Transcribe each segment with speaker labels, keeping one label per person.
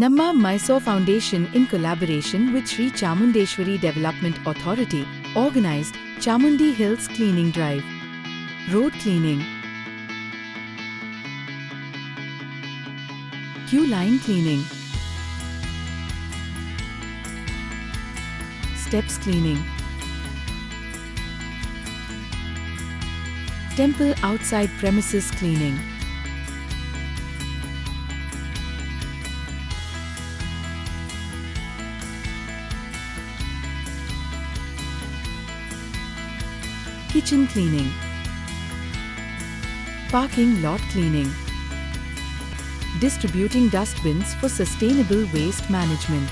Speaker 1: Namma Mysore Foundation in collaboration with Sri Chamundeshwari Development Authority organized Chamundi Hills Cleaning Drive. Road cleaning, queue line cleaning, steps cleaning, temple outside premises cleaning, kitchen cleaning, parking lot cleaning, distributing dustbins for sustainable waste management,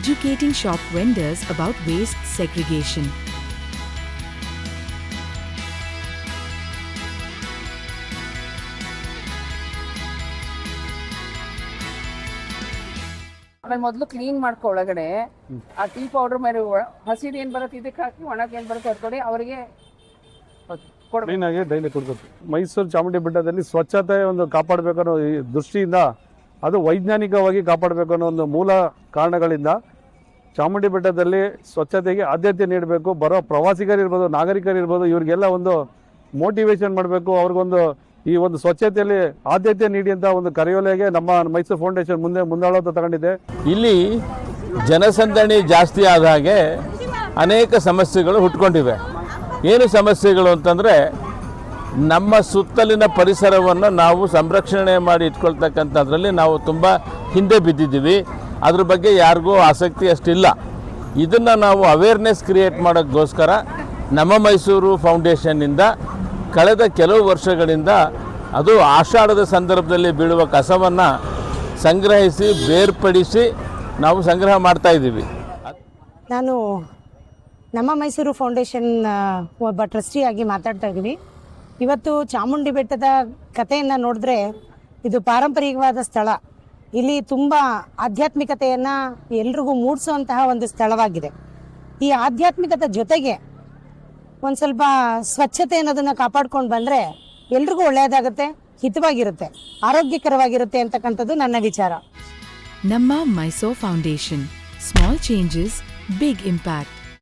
Speaker 1: educating shop vendors about waste segregation,
Speaker 2: ಆಮೇಲೆ ಮೊದಲು clean ಮಾಡ್ಕೊ ಒಳಗಡೆ ಆ tea powder ಮೇಲೆ ಹಸಿರು ಏನ್ ಬರುತ್ತೆ ಇದಕ್ಕೆ ಹಾಕಿ ಒಣಗ್ ಏನ್ ಬರುತ್ತೆ ಹೊರಗಡೆ ಅವರಿಗೆ
Speaker 3: ಕ್ಲೀನ್ ಆಗಿ ಡೈಲಿ ಕೊಡ್ಬೇಕು. ಮೈಸೂರು ಚಾಮುಂಡಿ ಬೆಟ್ಟದಲ್ಲಿ ಸ್ವಚ್ಛತೆ ಒಂದು ಕಾಪಾಡಬೇಕು ಅನ್ನೋ ಈ ದೃಷ್ಟಿಯಿಂದ, ಅದು ವೈಜ್ಞಾನಿಕವಾಗಿ ಕಾಪಾಡಬೇಕು ಅನ್ನೋ ಒಂದು ಮೂಲ ಕಾರಣಗಳಿಂದ ಚಾಮುಂಡಿ ಬೆಟ್ಟದಲ್ಲಿ ಸ್ವಚ್ಛತೆಗೆ ಆದ್ಯತೆ ನೀಡಬೇಕು. ಬರೋ ಪ್ರವಾಸಿಗರಿರ್ಬೋದು, ನಾಗರಿಕರಿರ್ಬೋದು, ಇವ್ರಿಗೆಲ್ಲ ಒಂದು ಮೋಟಿವೇಶನ್ ಮಾಡಬೇಕು. ಅವ್ರಿಗೊಂದು ಈ ಒಂದು ಸ್ವಚ್ಛತೆಯಲ್ಲಿ ಆದ್ಯತೆ ನೀಡಿ ಅಂತ ಒಂದು ಕರೆಯೋಲೆಗೆ ನಮ್ಮ ಮೈಸೂರು ಫೌಂಡೇಶನ್ ಮುಂದಾಳತ್ವ ತಗೊಂಡಿದೆ.
Speaker 4: ಇಲ್ಲಿ ಜನಸಂದಣಿ ಜಾಸ್ತಿ ಆದ ಹಾಗೆ ಅನೇಕ ಸಮಸ್ಯೆಗಳು ಹುಟ್ಕೊಂಡಿವೆ. ಏನು ಸಮಸ್ಯೆಗಳು ಅಂತಂದರೆ, ನಮ್ಮ ಸುತ್ತಲಿನ ಪರಿಸರವನ್ನು ನಾವು ಸಂರಕ್ಷಣೆ ಮಾಡಿ ಇಟ್ಕೊಳ್ತಕ್ಕಂಥದ್ರಲ್ಲಿ ನಾವು ತುಂಬ ಹಿಂದೆ ಬಿದ್ದಿದ್ದೀವಿ. ಅದ್ರ ಬಗ್ಗೆ ಯಾರಿಗೂ ಆಸಕ್ತಿ ಅಷ್ಟಿಲ್ಲ. ಇದನ್ನು ನಾವು ಅವೇರ್ನೆಸ್ ಕ್ರಿಯೇಟ್ ಮಾಡೋಕ್ಕೋಸ್ಕರ ನಮ್ಮ ಮೈಸೂರು ಫೌಂಡೇಶನ್ನಿಂದ ಕಳೆದ ಕೆಲವು ವರ್ಷಗಳಿಂದ ಅದು ಆಷಾಢದ ಸಂದರ್ಭದಲ್ಲಿ ಬೀಳುವ ಕಸವನ್ನು ಸಂಗ್ರಹಿಸಿ ಬೇರ್ಪಡಿಸಿ ನಾವು ಸಂಗ್ರಹ ಮಾಡ್ತಾ ಇದ್ದೀವಿ.
Speaker 5: ನಾನು ನಮ್ಮ ಮೈಸೂರು ಫೌಂಡೇಶನ್ ಒಬ್ಬ ಟ್ರಸ್ಟಿಯಾಗಿ ಮಾತಾಡ್ತಾ ಇದ್ದೀವಿ. ಇವತ್ತು ಚಾಮುಂಡಿ ಬೆಟ್ಟದ ಕಥೆಯನ್ನು ನೋಡಿದ್ರೆ ಇದು ಪಾರಂಪರಿಕವಾದ ಸ್ಥಳ. ಇಲ್ಲಿ ತುಂಬ ಆಧ್ಯಾತ್ಮಿಕತೆಯನ್ನು ಎಲ್ರಿಗೂ ಮೂಡಿಸುವಂತಹ ಒಂದು ಸ್ಥಳವಾಗಿದೆ. ಈ ಆಧ್ಯಾತ್ಮಿಕತೆ ಜೊತೆಗೆ ಒಂದು ಸ್ವಲ್ಪ ಸ್ವಚ್ಛತೆ ಅನ್ನೋದನ್ನು ಕಾಪಾಡ್ಕೊಂಡು ಬಂದರೆ ಎಲ್ರಿಗೂ ಒಳ್ಳೆಯದಾಗುತ್ತೆ, ಹಿತವಾಗಿರುತ್ತೆ, ಆರೋಗ್ಯಕರವಾಗಿರುತ್ತೆ ಅಂತಕ್ಕಂಥದ್ದು ನನ್ನ ವಿಚಾರ.
Speaker 1: Namma Mysore Foundation. Small changes, big impact.